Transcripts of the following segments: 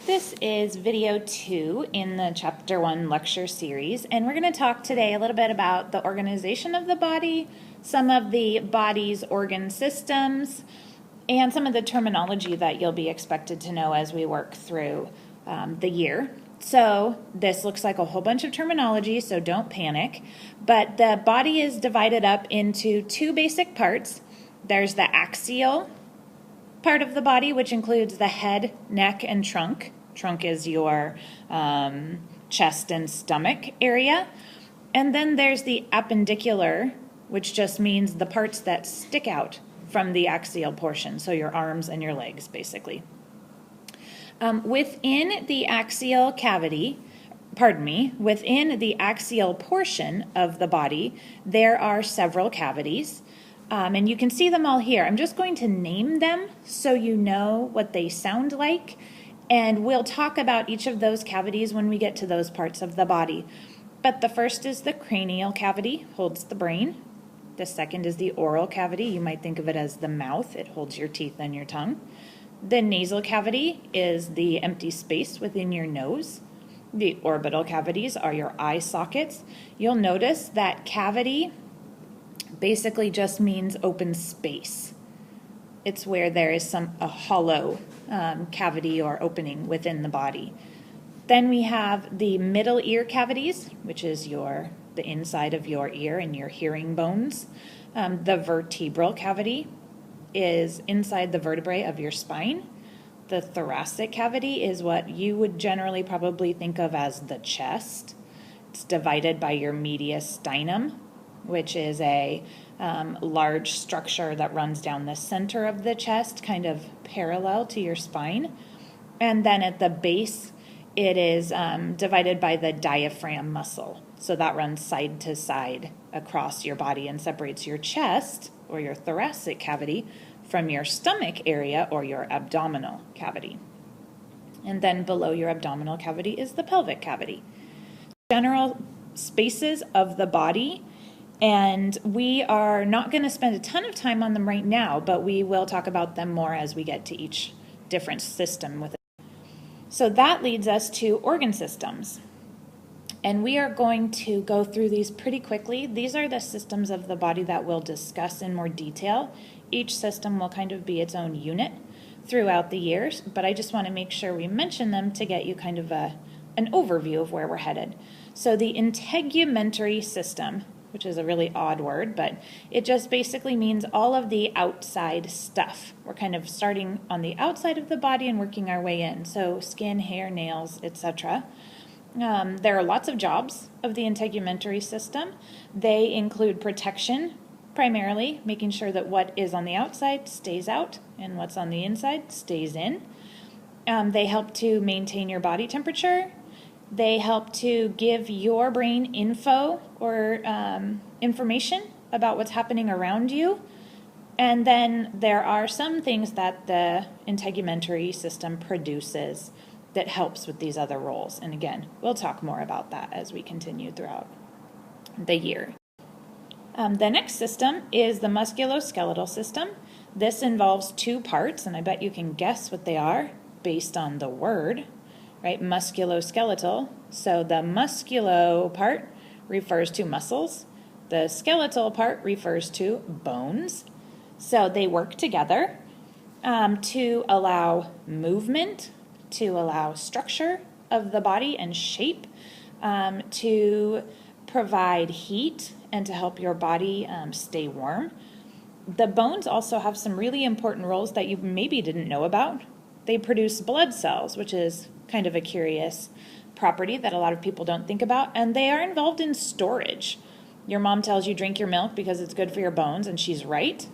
This is video 2 in the chapter 1 lecture series, and we're going to talk today a little bit about the organization of the body, some of the body's organ systems, and some of the terminology that you'll be expected to know as we work through the year. So this looks like a whole bunch of terminology, so don't panic, but the body is divided up into two basic parts. There's the axial part of the body, which includes the head, neck, and trunk. Trunk is your chest and stomach area. And then there's the appendicular, which just means the parts that stick out from the axial portion, so your arms and your legs, basically. Within the axial portion of the body, there are several cavities. And you can see them all here. I'm just going to name them so you know what they sound like. And we'll talk about each of those cavities when we get to those parts of the body. But the first is the cranial cavity, holds the brain. The second is the oral cavity. You might think of it as the mouth. It holds your teeth and your tongue. The nasal cavity is the empty space within your nose. The orbital cavities are your eye sockets. You'll notice that cavity basically just means open space. It's where there is a hollow cavity or opening within the body. Then we have the middle ear cavities, which is the inside of your ear and your hearing bones. The vertebral cavity is inside the vertebrae of your spine. The thoracic cavity is what you would generally probably think of as the chest. It's divided by your mediastinum, which is a large structure that runs down the center of the chest, kind of parallel to your spine. And then at the base, it is divided by the diaphragm muscle. So that runs side to side across your body and separates your chest, or your thoracic cavity, from your stomach area, or your abdominal cavity. And then below your abdominal cavity is the pelvic cavity. General spaces of the body. And we are not going to spend a ton of time on them right now, but we will talk about them more as we get to each different system with it. So that leads us to organ systems. And we are going to go through these pretty quickly. These are the systems of the body that we'll discuss in more detail. Each system will kind of be its own unit throughout the years, but I just want to make sure we mention them to get you kind of an overview of where we're headed. So the integumentary system, which is a really odd word, but it just basically means all of the outside stuff. We're kind of starting on the outside of the body and working our way in. So skin, hair, nails, etc. There are lots of jobs of the integumentary system. They include protection, primarily, making sure that what is on the outside stays out and what's on the inside stays in. They help to maintain your body temperature. They help to give your brain info or information about what's happening around you. And then there are some things that the integumentary system produces that helps with these other roles. And again, we'll talk more about that as we continue throughout the year. The next system is the musculoskeletal system. This involves two parts, and I bet you can guess what they are based on the word. Right, musculoskeletal. So the musculo part refers to muscles. The skeletal part refers to bones. So they work together to allow movement, to allow structure of the body and shape, to provide heat, and to help your body stay warm. The bones also have some really important roles that you maybe didn't know about. They produce blood cells, which is kind of a curious property that a lot of people don't think about, and they are involved in storage. Your mom tells you drink your milk because it's good for your bones, and she's right.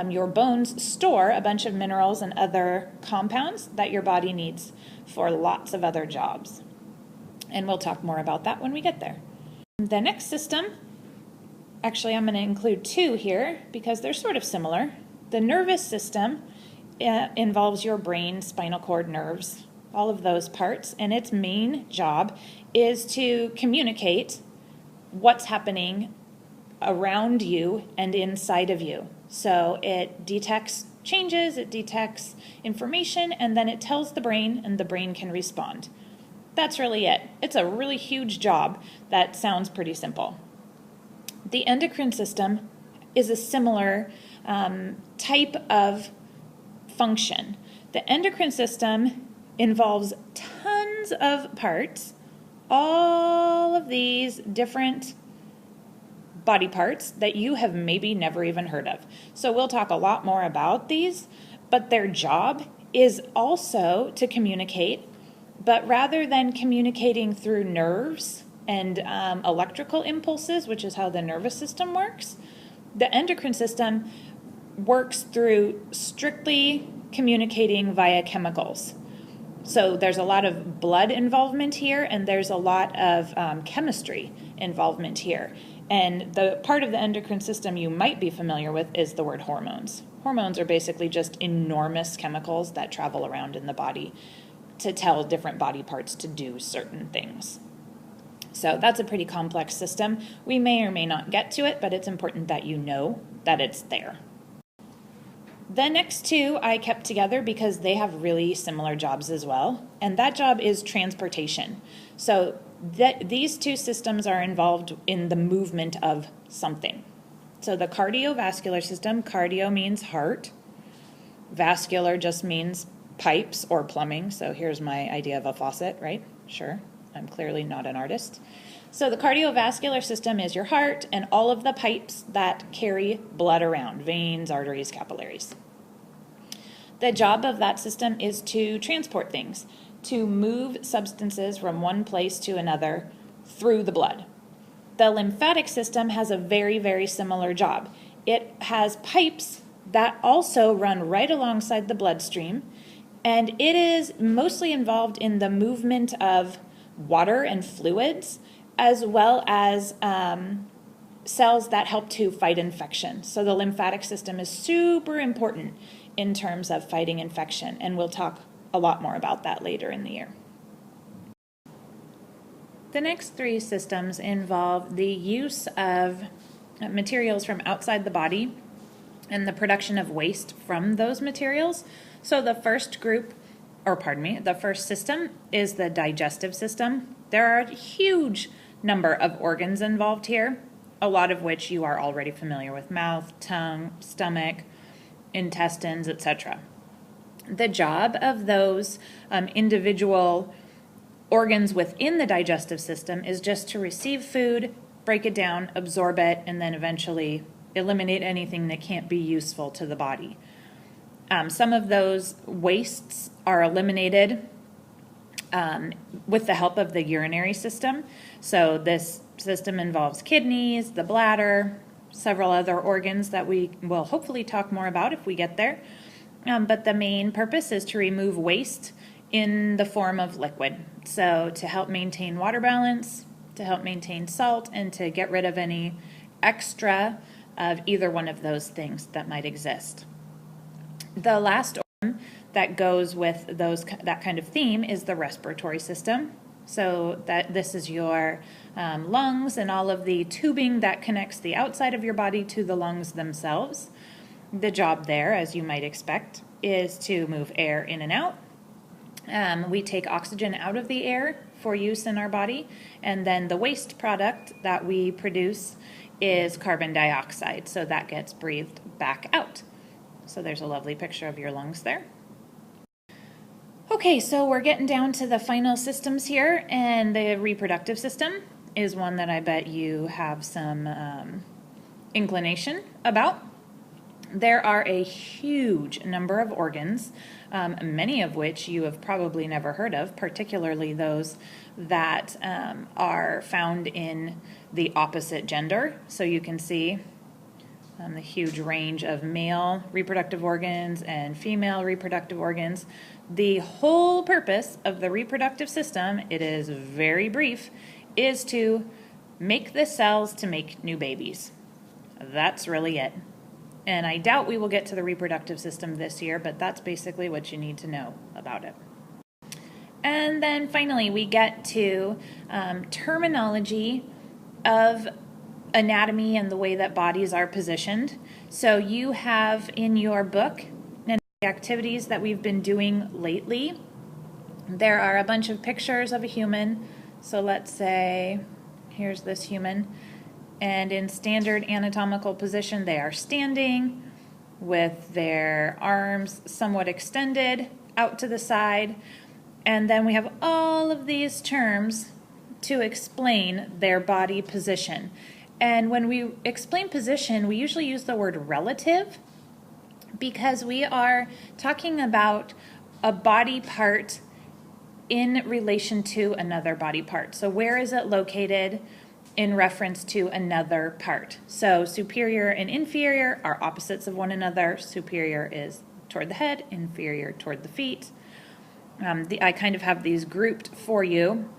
Your bones store a bunch of minerals and other compounds that your body needs for lots of other jobs. And we'll talk more about that when we get there. The next system, actually I'm going to include two here because they're sort of similar. The nervous system involves your brain, spinal cord, nerves, all of those parts, and its main job is to communicate what's happening around you and inside of you. So it detects changes, it detects information, and then it tells the brain, and the brain can respond. That's really it. It's a really huge job that sounds pretty simple. The endocrine system is a similar type of function. The endocrine system involves tons of parts, all of these different body parts that you have maybe never even heard of. So we'll talk a lot more about these, but their job is also to communicate, but rather than communicating through nerves and electrical impulses, which is how the nervous system works, the endocrine system works through strictly communicating via chemicals. So there's a lot of blood involvement here, and there's a lot of chemistry involvement here. And the part of the endocrine system you might be familiar with is the word hormones. Hormones are basically just enormous chemicals that travel around in the body to tell different body parts to do certain things. So that's a pretty complex system. We may or may not get to it, but it's important that you know that it's there. The next two I kept together because they have really similar jobs as well, and that job is transportation. So these two systems are involved in the movement of something. So the cardiovascular system, cardio means heart, vascular just means pipes or plumbing. So here's my idea of a faucet, right? Sure, I'm clearly not an artist. So the cardiovascular system is your heart and all of the pipes that carry blood around, veins, arteries, capillaries. The job of that system is to transport things, to move substances from one place to another through the blood. The lymphatic system has a very, very similar job. It has pipes that also run right alongside the bloodstream, and it is mostly involved in the movement of water and fluids, as well as cells that help to fight infection. So the lymphatic system is super important in terms of fighting infection, and we'll talk a lot more about that later in the year. The next three systems involve the use of materials from outside the body and the production of waste from those materials. So the first the first system is the digestive system. There are a huge number of organs involved here, a lot of which you are already familiar with: mouth, tongue, stomach, intestines, etc. The job of those individual organs within the digestive system is just to receive food, break it down, absorb it, and then eventually eliminate anything that can't be useful to the body. Some of those wastes are eliminated with the help of the urinary system. So this system involves kidneys, the bladder, several other organs that we will hopefully talk more about if we get there. But the main purpose is to remove waste in the form of liquid. So to help maintain water balance, to help maintain salt, and to get rid of any extra of either one of those things that might exist. The last organ that goes with that kind of theme is the respiratory system. So this is your lungs and all of the tubing that connects the outside of your body to the lungs themselves. The job there, as you might expect, is to move air in and out. We take oxygen out of the air for use in our body, and then the waste product that we produce is carbon dioxide, so that gets breathed back out. So there's a lovely picture of your lungs there. Okay, so we're getting down to the final systems here, and the reproductive system is one that I bet you have some inclination about. There are a huge number of organs, many of which you have probably never heard of, particularly those that are found in the opposite gender. So you can see the huge range of male reproductive organs and female reproductive organs. The whole purpose of the reproductive system, it is very brief, is to make the cells to make new babies. That's really it. And I doubt we will get to the reproductive system this year, but that's basically what you need to know about it. And then finally, we get to terminology of anatomy and the way that bodies are positioned. So you have in your book activities that we've been doing lately. There are a bunch of pictures of a human. So let's say, here's this human, and in standard anatomical position, they are standing with their arms somewhat extended out to the side. And then we have all of these terms to explain their body position. And when we explain position, we usually use the word relative because we are talking about a body part in relation to another body part. So where is it located in reference to another part? So superior and inferior are opposites of one another. Superior is toward the head, inferior toward the feet. I kind of have these grouped for you.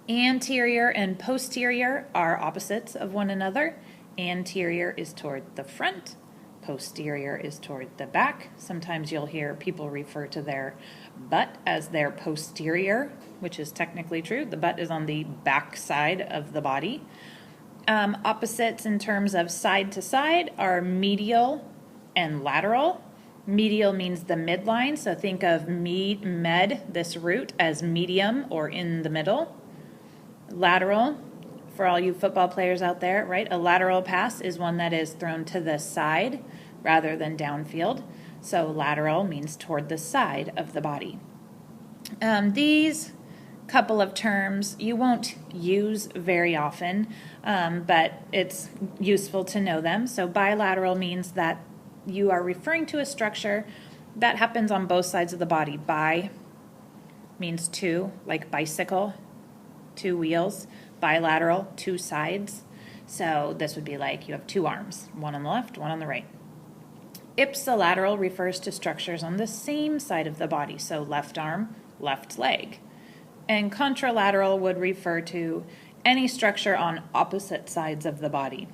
Anterior and posterior are opposites of one another. Anterior is toward the front. Posterior is toward the back. Sometimes you'll hear people refer to their butt as their posterior, which is technically true. The butt is on the back side of the body. Opposites in terms of side to side are medial and lateral. Medial means the midline, so think of med, this root, as medium or in the middle. Lateral, for all you football players out there, right? A lateral pass is one that is thrown to the side rather than downfield. So lateral means toward the side of the body. These couple of terms you won't use very often, but it's useful to know them. So bilateral means that you are referring to a structure that happens on both sides of the body. Bi means two, like bicycle, two wheels. Bilateral, two sides. So this would be like you have two arms, one on the left, one on the right. Ipsilateral refers to structures on the same side of the body, so left arm, left leg. And contralateral would refer to any structure on opposite sides of the body.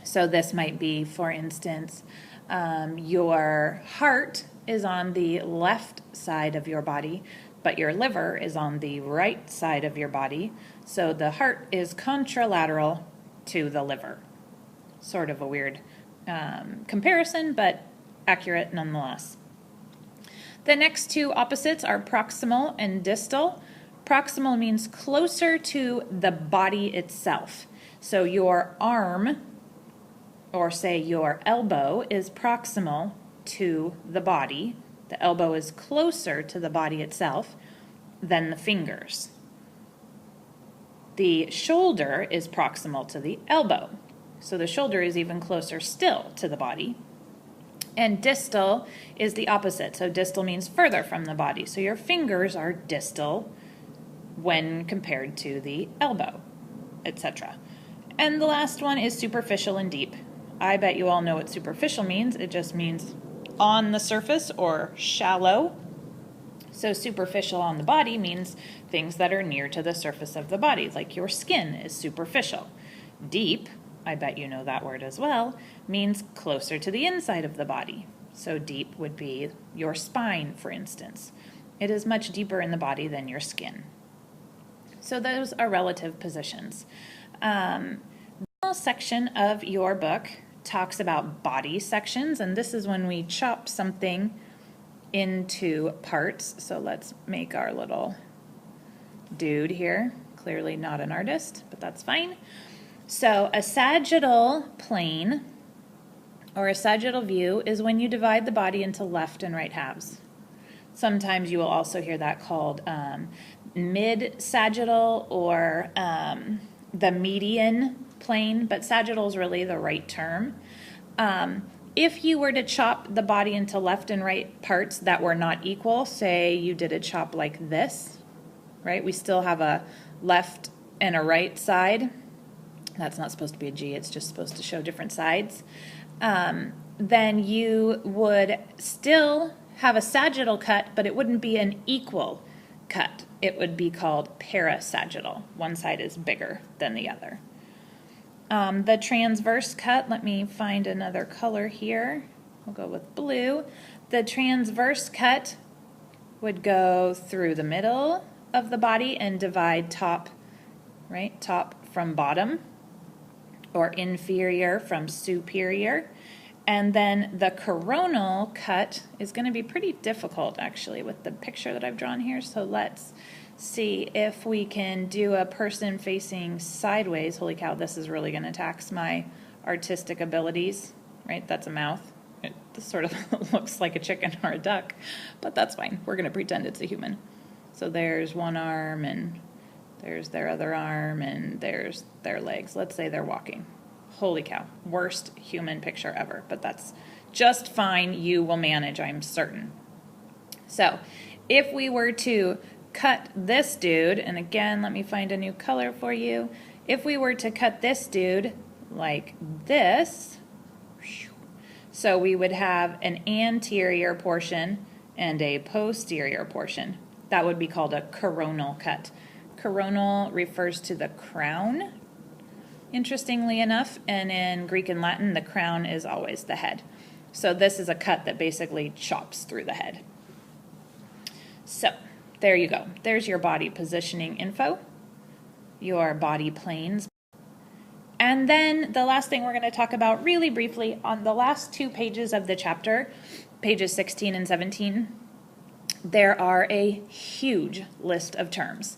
So this might be, for instance, your heart is on the left side of your body, but your liver is on the right side of your body. So the heart is contralateral to the liver. Sort of a weird comparison, but accurate nonetheless. The next two opposites are proximal and distal. Proximal means closer to the body itself. So your arm, or say your elbow, is proximal to the body. The elbow is closer to the body itself than the fingers. The shoulder is proximal to the elbow. So the shoulder is even closer still to the body. And distal is the opposite. So distal means further from the body. So your fingers are distal when compared to the elbow, etc. And the last one is superficial and deep. I bet you all know what superficial means. It just means on the surface or shallow. So superficial on the body means things that are near to the surface of the body, like your skin is superficial. Deep, I bet you know that word as well, means closer to the inside of the body. So deep would be your spine, for instance. It is much deeper in the body than your skin. So those are relative positions. The section of your book talks about body sections, and this is when we chop something into parts. So let's make our little dude here. Clearly not an artist, but that's fine. So a sagittal plane or a sagittal view is when you divide the body into left and right halves. Sometimes you will also hear that called mid-sagittal or the median plane, but sagittal is really the right term. If you were to chop the body into left and right parts that were not equal, say you did a chop like this, right? We still have a left and a right side. That's not supposed to be a G, it's just supposed to show different sides. Then you would still have a sagittal cut, but it wouldn't be an equal cut. It would be called parasagittal. One side is bigger than the other. The transverse cut, let me find another color here. We'll go with blue. The transverse cut would go through the middle of the body and divide top, right? Top from bottom, or inferior from superior. And then the coronal cut is going to be pretty difficult actually with the picture that I've drawn here. So let's see if we can do a person facing sideways. Holy cow, this is really going to tax my artistic abilities, right? That's a mouth. It sort of looks like a chicken or a duck, but that's fine. We're going to pretend it's a human. So there's one arm, and there's their other arm, and there's their legs. Let's say they're walking. Holy cow, worst human picture ever, but that's just fine. You will manage, I'm certain. So if we were to cut this dude, and again, let me find a new color for you. If we were to cut this dude like this, so we would have an anterior portion and a posterior portion. That would be called a coronal cut. Coronal refers to the crown, interestingly enough, and in Greek and Latin, the crown is always the head. So this is a cut that basically chops through the head. So there you go. There's your body positioning info, your body planes. And then the last thing we're going to talk about really briefly on the last 2 pages of the chapter, pages 16 and 17, there are a huge list of terms.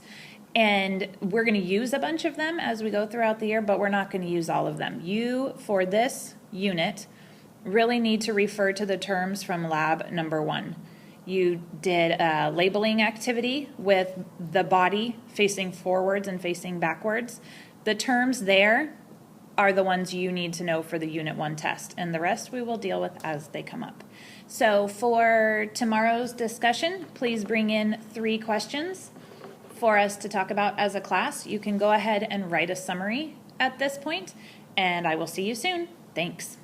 And we're going to use a bunch of them as we go throughout the year, but we're not going to use all of them. You, for this unit, really need to refer to the terms from lab number 1. You did a labeling activity with the body facing forwards and facing backwards. The terms there are the ones you need to know for the Unit 1 test, and the rest we will deal with as they come up. So for tomorrow's discussion, please bring in 3 questions for us to talk about as a class. You can go ahead and write a summary at this point, and I will see you soon. Thanks.